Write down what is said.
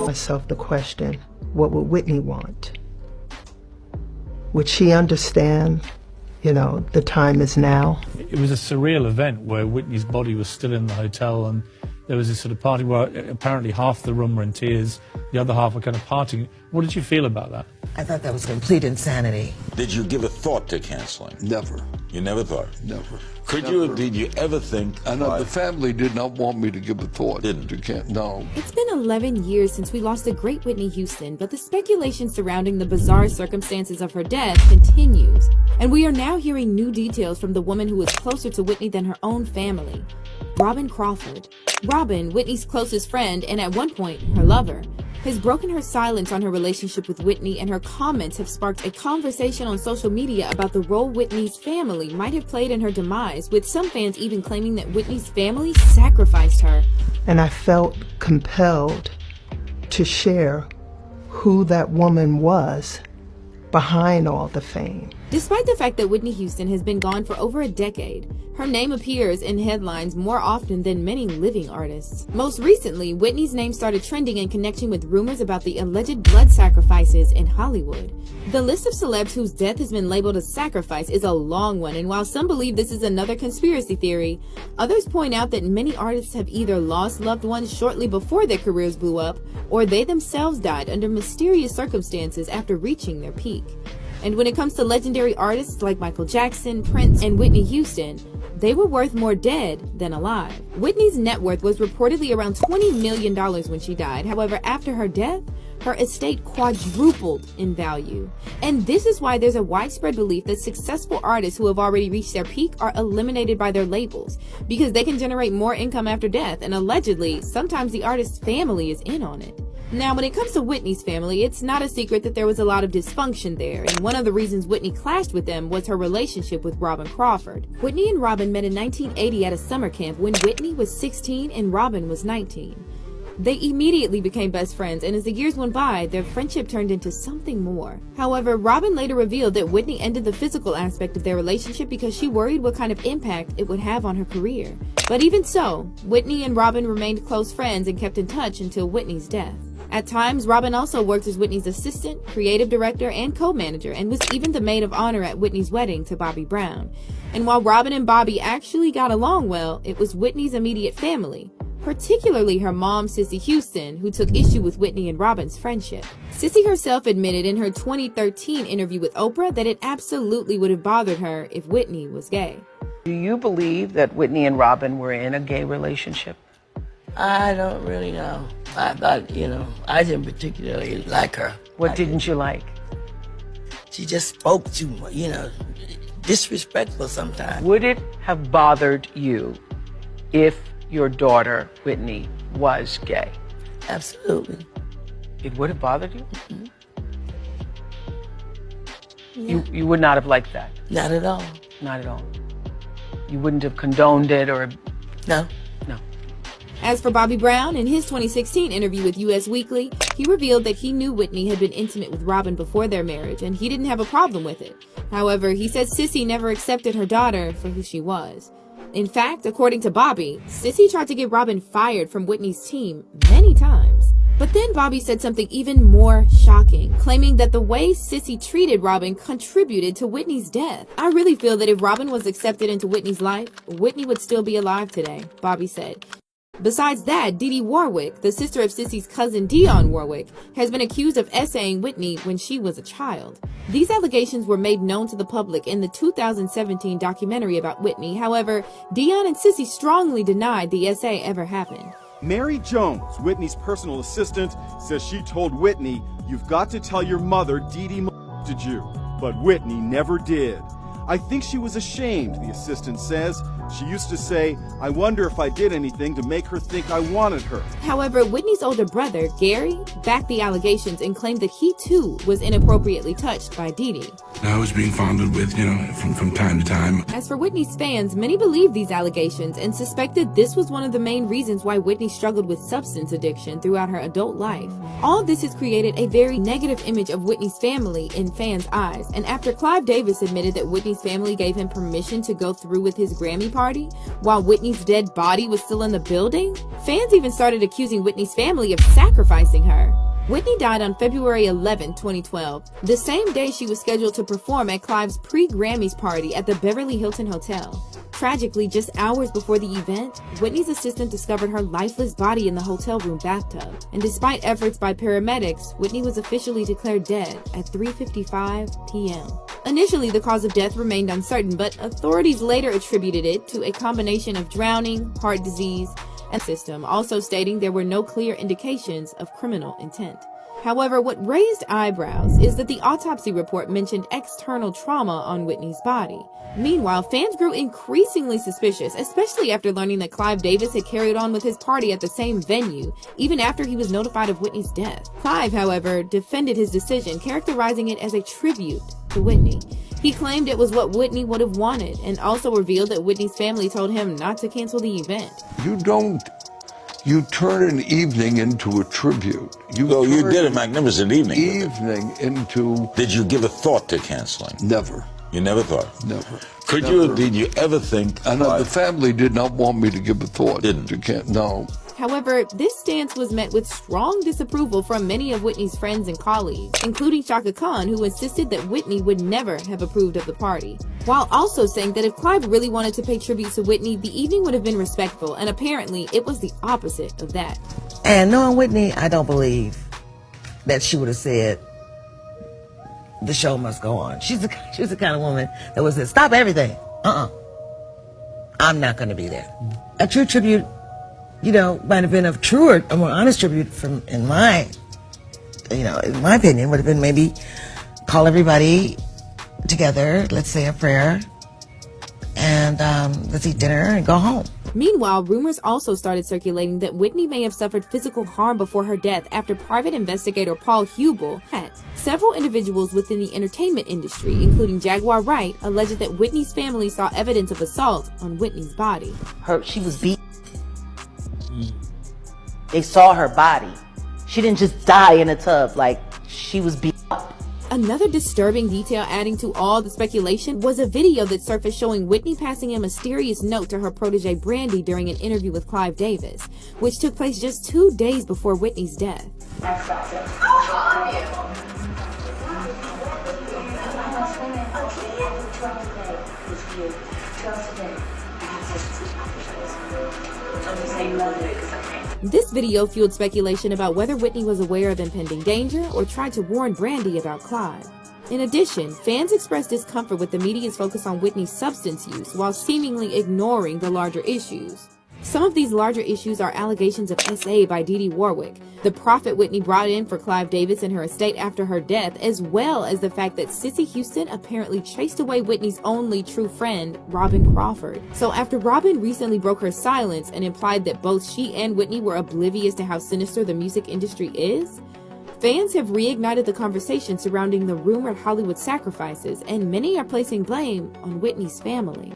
Myself the question, what would Whitney want? Would she understand, the time is now? It was a surreal event where Whitney's body was still in the hotel, and there was this sort of party where apparently half the room were in tears, the other half were kind of partying. What did you feel about that? I thought that was complete insanity. Did you give a thought to canceling? Never. You never thought? Never. Did you ever think? The family did not want me to give a thought. Didn't? No. It's been 11 years since we lost the great Whitney Houston, but the speculation surrounding the bizarre circumstances of her death continues. And we are now hearing new details from the woman who is closer to Whitney than her own family, Robin Crawford. Robin, Whitney's closest friend and at one point her lover, has broken her silence on her relationship with Whitney, and her comments have sparked a conversation on social media about the role Whitney's family might have played in her demise, with some fans even claiming that Whitney's family sacrificed her. And I felt compelled to share who that woman was behind all the fame. Despite the fact that Whitney Houston has been gone for over a decade, her name appears in headlines more often than many living artists. Most recently, Whitney's name started trending in connection with rumors about the alleged blood sacrifices in Hollywood. The list of celebs whose death has been labeled a sacrifice is a long one, and while some believe this is another conspiracy theory, others point out that many artists have either lost loved ones shortly before their careers blew up, or they themselves died under mysterious circumstances after reaching their peak. And when it comes to legendary artists like Michael Jackson, Prince, and Whitney Houston, they were worth more dead than alive. Whitney's net worth was reportedly around $20 million when she died. However, after her death, her estate quadrupled in value. And this is why there's a widespread belief that successful artists who have already reached their peak are eliminated by their labels, because they can generate more income after death, and allegedly, sometimes the artist's family is in on it. Now, when it comes to Whitney's family, it's not a secret that there was a lot of dysfunction there, and one of the reasons Whitney clashed with them was her relationship with Robin Crawford. Whitney and Robin met in 1980 at a summer camp when Whitney was 16 and Robin was 19. They immediately became best friends, and as the years went by, their friendship turned into something more. However, Robin later revealed that Whitney ended the physical aspect of their relationship because she worried what kind of impact it would have on her career. But even so, Whitney and Robin remained close friends and kept in touch until Whitney's death. At times, Robin also worked as Whitney's assistant, creative director, and co-manager, and was even the maid of honor at Whitney's wedding to Bobby Brown. And while Robin and Bobby actually got along well, it was Whitney's immediate family, particularly her mom, Cissy Houston, who took issue with Whitney and Robin's friendship. Cissy herself admitted in her 2013 interview with Oprah that it absolutely would have bothered her if Whitney was gay. Do you believe that Whitney and Robin were in a gay relationship? I don't really know. I thought, I didn't particularly like her. What didn't you like? She just spoke too much, disrespectful sometimes. Would it have bothered you if your daughter, Whitney, was gay? Absolutely. It would have bothered you? Mm-hmm. Yeah. You would not have liked that? Not at all. Not at all. You wouldn't have condoned it or... No. No. As for Bobby Brown, in his 2016 interview with Us Weekly, he revealed that he knew Whitney had been intimate with Robin before their marriage, and he didn't have a problem with it. However, he said Cissy never accepted her daughter for who she was. In fact, according to Bobby, Cissy tried to get Robin fired from Whitney's team many times. But then Bobby said something even more shocking, claiming that the way Cissy treated Robin contributed to Whitney's death. I really feel that if Robin was accepted into Whitney's life, Whitney would still be alive today, Bobby said. Besides that, Dee Dee Warwick, the sister of Sissy's cousin Dionne Warwick, has been accused of essaying Whitney when she was a child. These allegations were made known to the public in the 2017 documentary about Whitney. However, Dionne and Sissy strongly denied the essay ever happened. Mary Jones, Whitney's personal assistant, says she told Whitney, "You've got to tell your mother Dee Dee did you," but Whitney never did. "I think she was ashamed," the assistant says. "She used to say, 'I wonder if I did anything to make her think I wanted her.'" However, Whitney's older brother, Gary, backed the allegations and claimed that he too was inappropriately touched by Dee Dee. I was being fondled with, from time to time. As for Whitney's fans, many believed these allegations and suspected this was one of the main reasons why Whitney struggled with substance addiction throughout her adult life. All this has created a very negative image of Whitney's family in fans' eyes, and after Clive Davis admitted that Whitney's family gave him permission to go through with his Grammy party while Whitney's dead body was still in the building, fans even started accusing Whitney's family of sacrificing her. Whitney died on February 11, 2012, the same day she was scheduled to perform at Clive's pre-Grammys party at the Beverly Hilton Hotel. Tragically, just hours before the event, Whitney's assistant discovered her lifeless body in the hotel room bathtub. And despite efforts by paramedics, Whitney was officially declared dead at 3:55 p.m. Initially, the cause of death remained uncertain, but authorities later attributed it to a combination of drowning, heart disease, and system, also stating there were no clear indications of criminal intent. However, what raised eyebrows is that the autopsy report mentioned external trauma on Whitney's body. Meanwhile, fans grew increasingly suspicious, especially after learning that Clive Davis had carried on with his party at the same venue, even after he was notified of Whitney's death. Clive, however, defended his decision, characterizing it as a tribute to Whitney. He claimed it was what Whitney would have wanted, and also revealed that Whitney's family told him not to cancel the event. You turn an evening into a tribute. You did a magnificent evening. Into... Did you give a thought to canceling? Never. You never thought? Never. Did you ever think... And the family did not want me to give a thought. Didn't? No. However, this stance was met with strong disapproval from many of Whitney's friends and colleagues, including Chaka Khan, who insisted that Whitney would never have approved of the party, while also saying that if Clive really wanted to pay tribute to Whitney, the evening would have been respectful, and apparently it was the opposite of that. And knowing Whitney, I don't believe that she would have said, "The show must go on." She was the kind of woman that would say, "Stop everything. I'm not going to be there." A true tribute, might have been a truer, a more honest tribute in my opinion, would have been maybe call everybody together, let's say a prayer, and let's eat dinner and go home. Meanwhile, rumors also started circulating that Whitney may have suffered physical harm before her death after private investigator Paul Hubel had. Several individuals within the entertainment industry, including Jaguar Wright, alleged that Whitney's family saw evidence of assault on Whitney's body. She was beat. They saw her body. She didn't just die in a tub, she was beat up. Another disturbing detail adding to all the speculation was a video that surfaced showing Whitney passing a mysterious note to her protege Brandy during an interview with Clive Davis, which took place just 2 days before Whitney's death. This video fueled speculation about whether Whitney was aware of impending danger or tried to warn Brandy about Clive. In addition, fans expressed discomfort with the media's focus on Whitney's substance use while seemingly ignoring the larger issues. Some of these larger issues are allegations of SA by Dee Dee Warwick, the profit Whitney brought in for Clive Davis and her estate after her death, as well as the fact that Cissy Houston apparently chased away Whitney's only true friend, Robin Crawford. So after Robin recently broke her silence and implied that both she and Whitney were oblivious to how sinister the music industry is, fans have reignited the conversation surrounding the rumored Hollywood sacrifices, and many are placing blame on Whitney's family.